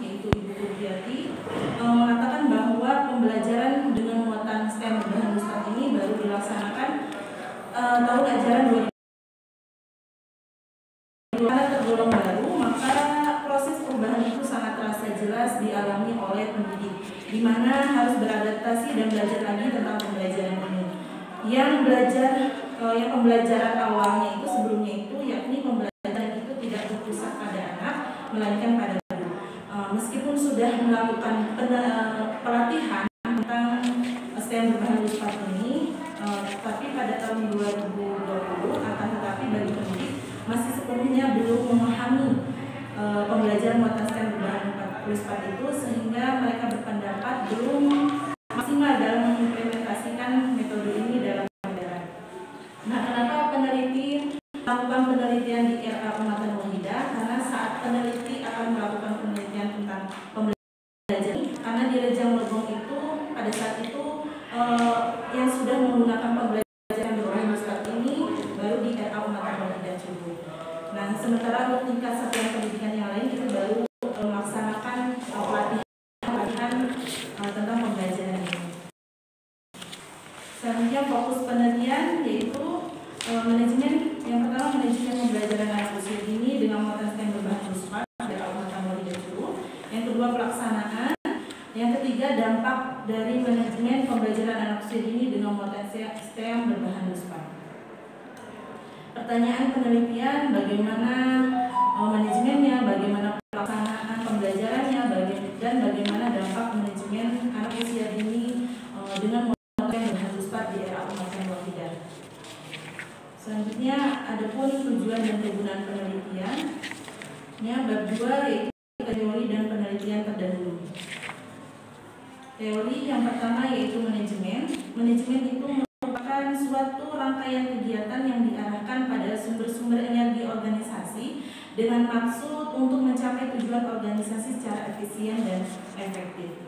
yaitu Ibu Kurniati, mengatakan bahwa pembelajaran dengan muatan STEM berbahan musbat ini baru dilaksanakan tahun ajaran 2020. Karena tergolong baru, maka proses perubahan itu sangat terasa jelas dialami oleh pendidik, di mana harus beradaptasi dan belajar lagi tentang pembelajaran ini. Yang pembelajaran awalnya itu sebelumnya itu, yakni pembelajaran itu tidak berpusat pada anak, melainkan pada guru. Meskipun sudah melakukan pelatihan tentang STEM berbahan musbat ini, tapi pada tahun 2020 akan tetapi bagi pendidik masih sepenuhnya belum memahami pembelajaran muatan STEM berbahan musbat itu, sehingga mereka berpendapat belum maksimal dalam mengimplementasikan metode ini dalam pembelajaran. Nah, kenapa peneliti melakukan penelitian di RA Ummatan Wahidah? Karena saat peneliti akan melakukan penelitian tentang pembelajaran, karena di Rejang Lebong itu pada saat itu yang sudah menggunakan pembelajaran berbahan musbat ini baru di RA Ummatan Wahidah Cibubur. Nah, sementara untuk tingkat satuan pendidikan yang lain kita baru melaksanakan pelatihan tentang pembelajaran ini. Selanjutnya fokus penelitian yaitu manajemen. Yang pertama, manajemen pembelajaran anak usia dini dengan muatan STEM berbahan musbat dari Ummatan Wahidah Cibubur. Yang kedua, pelaksanaan. Yang ketiga, dampak dari manajemen pembelajaran anak usia dini dengan muatan STEM berbahan musbat. Pertanyaan penelitian, bagaimana manajemennya, bagaimana pelaksanaan pembelajarannya, dan bagaimana dampak manajemen anak usia dini dengan muatan berbahan musbat di era Ummatan Wahidah. Selanjutnya, adapun tujuan dan kegunaan penelitian. Bab 2 yaitu teori dan penelitian terdahulu. Teori yang pertama yaitu manajemen. Manajemen itu merupakan suatu rangkaian kegiatan yang diarahkan pada sumber-sumber energi organisasi dengan maksud untuk mencapai tujuan organisasi secara efisien dan efektif.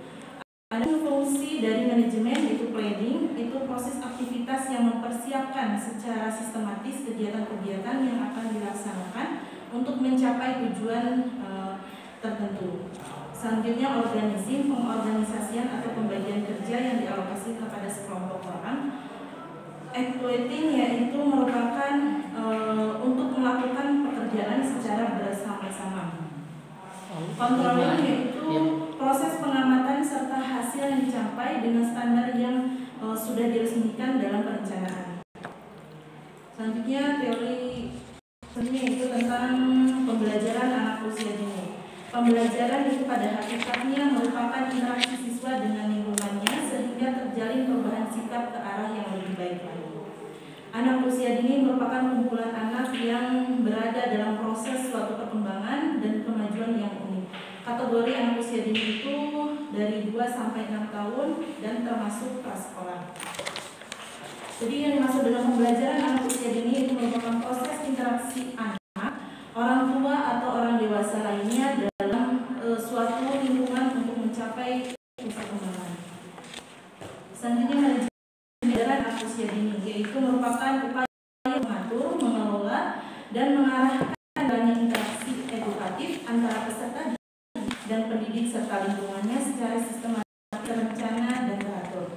Ada fungsi dari manajemen yaitu planning, itu proses aktivitas yang mempersiapkan secara sistematis kegiatan-kegiatan yang akan dilaksanakan untuk mencapai tujuan tertentu. Selanjutnya organizing, pengorganisasian atau pembagian kerja yang dialokasi kepada sekelompok orang. Exploiting yaitu merupakan untuk melakukan pekerjaan secara bersama-sama. Controlling yaitu proses pengamatan serta hasil yang dicapai dengan standar yang sudah diresmikan dalam perencanaan. Selanjutnya teori itu tentang pembelajaran anak usia dini. Pembelajaran itu pada hakikatnya merupakan interaksi siswa dengan lingkungannya sehingga terjalin perubahan sikap ke arah yang lebih baik lagi. Anak usia dini merupakan kumpulan anak yang berada dalam proses suatu perkembangan dan kemajuan yang unik. Kategori anak usia dini itu dari 2 sampai 6 tahun dan termasuk prasekolah. Jadi yang dimaksud dengan pembelajaran anak usia dini itu merupakan proses interaksi anak, orang tua atau orang dewasa lainnya dalam suatu lingkungan untuk mencapai perkembangan. Selanjutnya manajemen anak usia dini yaitu merupakan upaya mengatur, mengelola, dan mengarahkan adanya interaksi edukatif antara peserta dan pendidik serta lingkungannya secara sistematis, terencana, dan teratur.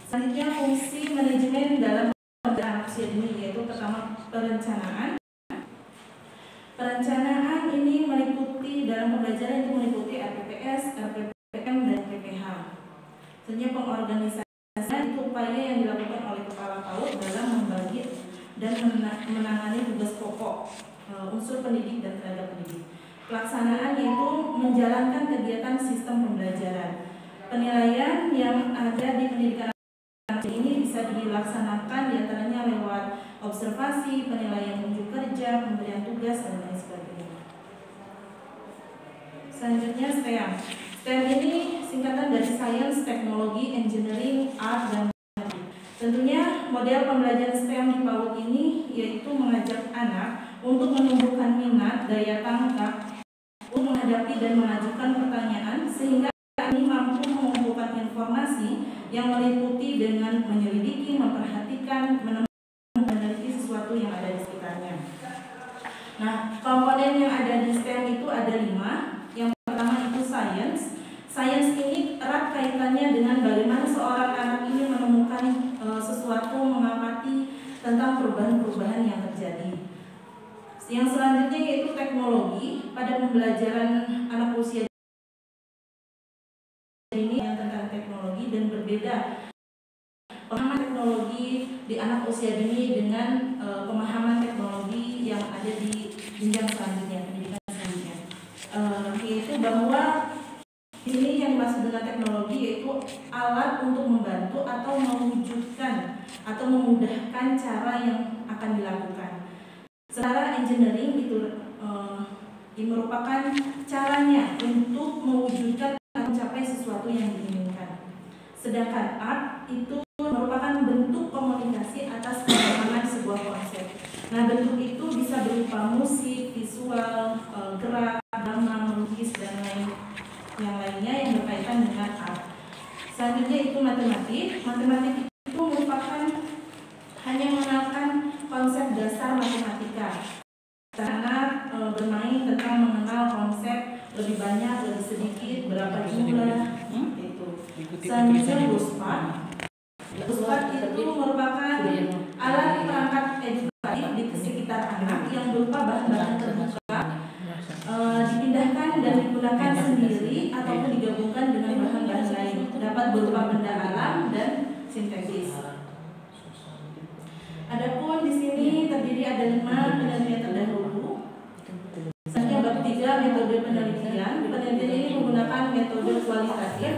Selanjutnya fungsi manajemen dalam anak usia dini yaitu pertama perencanaan. Perencanaan ini meliputi dalam pembelajaran itu meliputi RPPS, RPPM, dan PPH. Selanjutnya pengorganisasian itu upaya yang dilakukan oleh kepala PAUD dalam membagi dan menangani tugas pokok unsur pendidik dan tenaga pendidik. Pelaksanaan yaitu menjalankan kegiatan sistem pembelajaran. Penilaian yang ada di pendidikan ini bisa dilaksanakan diantaranya lewat observasi, penilaian unjuk kerja, pemberian tugas, dan lain sebagainya. Selanjutnya STEM. STEM ini singkatan dari Science, Teknologi, Engineering, Art, dan Teknologi. Tentunya model pembelajaran STEM di PAUD ini yaitu mengajak anak untuk menumbuhkan minat, daya tangkap, untuk menghadapi dan mengajukan pertanyaan sehingga ini mampu mengumpulkan informasi yang meliputi dengan menyelidiki, memperhatikan, menemukan, meneliti sesuatu yang ada di sekitarnya. Nah, komponen yang ada di STEM itu ada 5. perubahan-perubahan yang terjadi. Yang selanjutnya yaitu teknologi. Pada pembelajaran anak usia ini yang tentang teknologi dan berbeda pemahaman teknologi di anak usia dini dengan pemahaman teknologi yang ada di jenjang selanjutnya, pendidikan selanjutnya, yaitu bahwa di sini yang dimaksud dengan teknologi yaitu alat untuk membantu atau mewujudkan atau memudahkan cara yang akan dilakukan. Secara engineering itu merupakan caranya untuk mewujudkan atau mencapai sesuatu yang diinginkan. Sedangkan art itu merupakan bentuk komunikasi atas pemahaman sebuah konsep. Nah, bentuk itu bisa berupa musik, visual, gerak, drama, melukis, dan yang lainnya yang berkaitan dengan art. Selanjutnya itu matematik. Matematik itu merupakan hanya mengenalkan konsep dasar matematika. Karena bermain tentang mengenal konsep lebih banyak, lebih sedikit, berapa jumlah itu. Selanjutnya Guspat. Guspat itu merupakan alat perangkat edukatif di sekitar anak yang berupa bahan-bahan terbuka, dipindahkan dan digunakan sendiri ataupun digabungkan dengan bahan-bahan lain. Dapat berupa benda alam dan sintetis. Adapun di sini terdiri ada 5 penelitian terdahulu. Selanjutnya bab 3 metode penelitian. Penelitian ini menggunakan metode kualitatif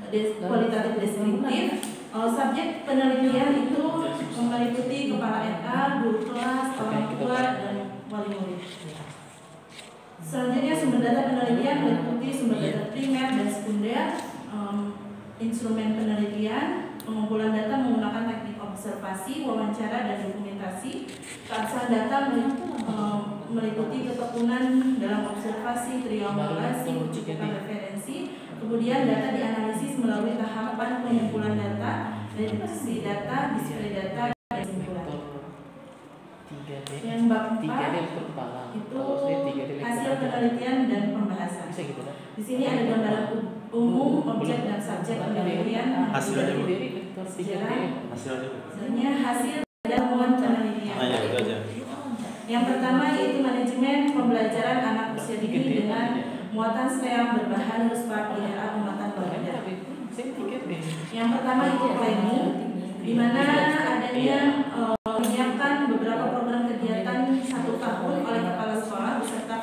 deskriptif. Subjek penelitian itu meliputi kepala RA, guru kelas, orang tua, dan wali murid. Selanjutnya sumber data penelitian meliputi sumber data primer dan sekunder, instrumen penelitian, pengumpulan data menggunakan teknik observasi, wawancara, dan dokumentasi. Keabsahan data meliputi ketekunan dalam observasi, triangulasi, kecukupan referensi. Kemudian data dianalisis melalui tahapan pengumpulan data, reduksi data, display data, dan kesimpulan. Yang bab 4 itu hasil penelitian dan pembahasan. Di sini ada gambaran umum, objek, dan subjek penelitian. Hasilnya hasil dan temuan penelitian. Yang pertama yaitu manajemen pembelajaran anak usia dini dengan muatan STEAM berbahan Guspat di era Umatan Wahidah. Yang pertama itu planning, di mana adanya menyiapkan beberapa program kegiatan 1 tahun oleh kepala sekolah beserta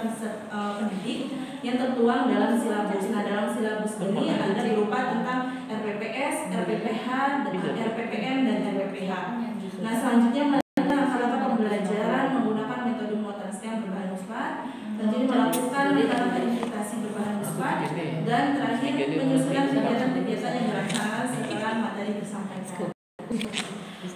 pendidik yang tertuang dalam silabus. Nah, dalam silabus ini ada berupa tentang RPPS, RPPH, RPPM, dan RPPH. Nah, selanjutnya langkah-langkah pembelajaran menggunakan metode muatan STEAM berbahan Guspat. Selanjutnya melakukan verifikasi berbahan Guspat, dan terakhir menyusun kegiatan-kegiatan yang dilaksanakan setelah materi disampaikan.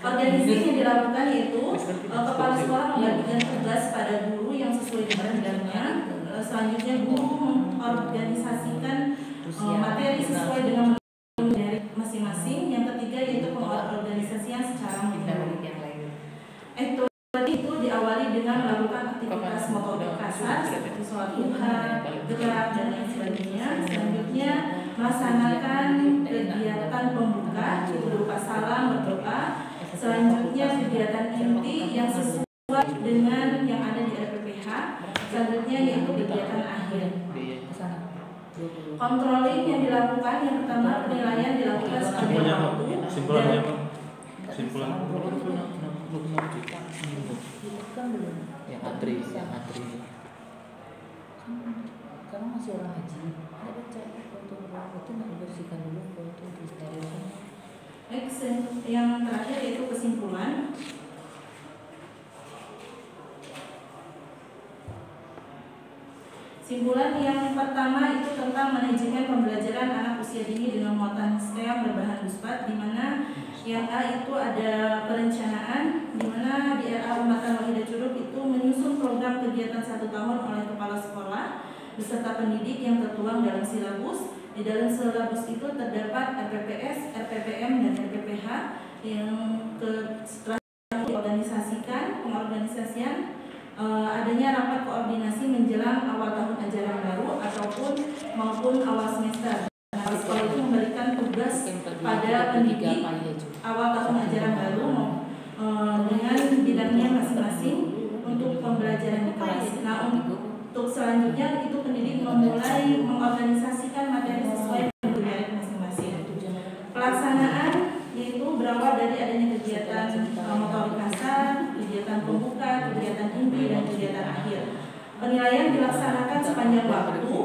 Organisasi yang dilakukan yaitu kepala sekolah membagikan tugas pada guru yang sesuai dengan bidangnya. Selanjutnya guru mengorganisasikan materi sesuai dengan dari masing-masing. Yang ketiga yaitu pengorganisasian secara menyeluruh. Itu diawali dengan melakukan aktivitas motorik kasar seperti sholat duha, gerak, dan lain sebagainya. Selanjutnya melaksanakan kegiatan pembuka itu berupa salam, berdoa. Selanjutnya kegiatan inti yang sesuai dengan yang ada di RPPH. Selanjutnya yaitu kegiatan akhir. Controlling yang dilakukan, yang pertama penilaian dilakukan sepanjang waktu. Simpulan. Yang antri. Karena masih orang haji, ada cara untuk itu membersihkan dulu untuk disterilkan. Yang terakhir yaitu kesimpulan. Simpulan yang pertama itu tentang manajemen pembelajaran anak usia dini dengan muatan STEAM berbahan Guspat, di mana yang A itu ada perencanaan, di mana di RA Umatan Wahidah Curug itu menyusun program kegiatan 1 tahun oleh kepala sekolah beserta pendidik yang tertuang dalam silabus. Di dalam silabus itu terdapat RPPS, RPPM, dan RPPH yang setelah diorganisasikan, pengorganisasian adanya rapat koordinasi menjelang awal tahun ajaran baru maupun awal semester. Kepala sekolah itu memberikan tugas pada pendidik awal tahun ajaran baru dengan bidang selanjutnya itu pendidik memulai mengorganisasikan materi sesuai dengan merit masing-masing. Pelaksanaan yaitu berawal dari adanya kegiatan motorik kasar, kegiatan pembuka, kegiatan inti, dan kegiatan akhir. Penilaian dilaksanakan sepanjang waktu.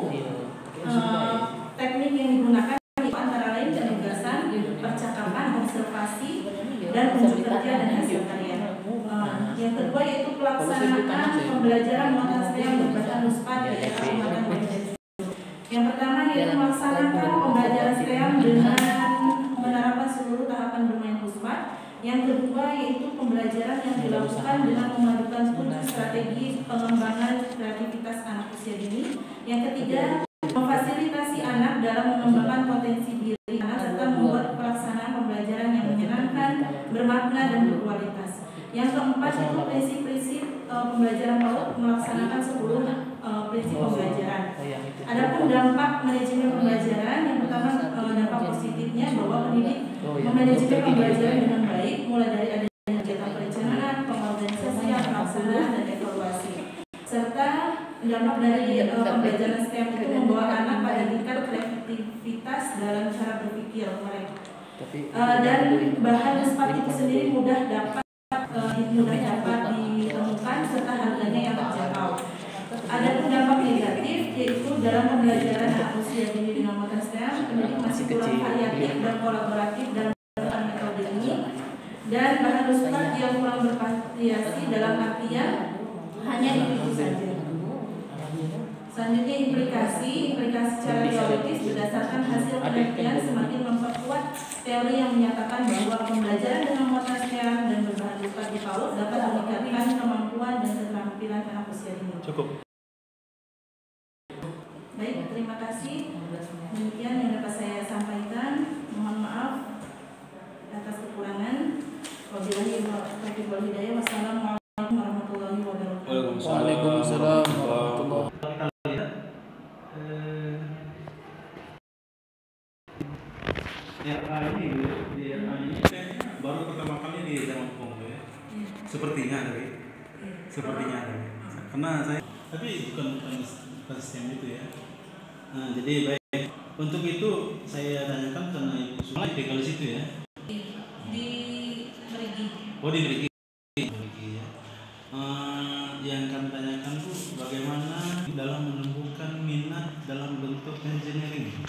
Teknik yang digunakan itu antara lain penugasan, percakapan, observasi, dan unjuk kerja dan hasil karya. Yang kedua yaitu pelaksanaan pembelajaran muatan STEM berbahan Unpad di Kecamatan Banjar. Yang pertama yaitu melaksanakan pembelajaran STEM dengan menerapkan seluruh tahapan bermain Unpad. Yang kedua yaitu pembelajaran yang dilakukan dengan memadukan 7 strategi pengembangan kreativitas anak usia dini. Yang ketiga, memfasilitasi anak dalam mengembangkan potensi diri anak serta membuat pelaksanaan pembelajaran yang menyenangkan, bermakna, dan berkualitas. Yang keempat itu prinsip-prinsip pembelajaran PAUD, melaksanakan 10 prinsip pembelajaran. Adapun dampak manajemen pembelajaran, yang pertama dampak positifnya bahwa pendidik memanajemen pembelajaran dengan baik, mulai dari adanya kegiatan perencanaan, pengorganisasian, pelaksanaan, dan evaluasi. Serta dampak dari pembelajaran STEM itu membawa anak pada tingkat kreativitas dalam cara berpikir mereka. Dan bahan Unpad itu sendiri mudah dapat ditemukan serta harganya yang terjangkau. Ada dampak negatif yaitu dalam pembelajaran anak usia dini dengan muatan STEM, pendidik masih kurang variatif dan kolaboratif dalam menggunakan metode ini, dan bahan Unpad yang kurang bervariasi dalam artian hanya itu saja. Selanjutnya implikasi secara teoritis berdasarkan hasil penelitian semakin memperkuat teori yang menyatakan bahwa pembelajaran dengan muatan STEM dan berbahan Unpad di PAUD dapat meningkatkan kemampuan dan keterampilan anak usia dini. Cukup. Baik, terima kasih. Demikian yang dapat saya sampaikan. Mohon maaf atas kekurangan. Wabillahi taufiq wal hidayah. Wassalamualaikum warahmatullahi wabarakatuh. Waalaikumsalam warahmatullahi wabarakatuh. DRA ini baru pertama kali di Lampung ya. Sepertinya dari. Karena saya tapi bukan sistem itu ya. Nah, jadi baik untuk itu saya tanyakan karena Ibu Sulai tinggal di situ ya. Di Merigi. Oh di Merigi ya. Yang kami tanyakan tuh bagaimana dalam menumbuhkan minat dalam bentuk engineering.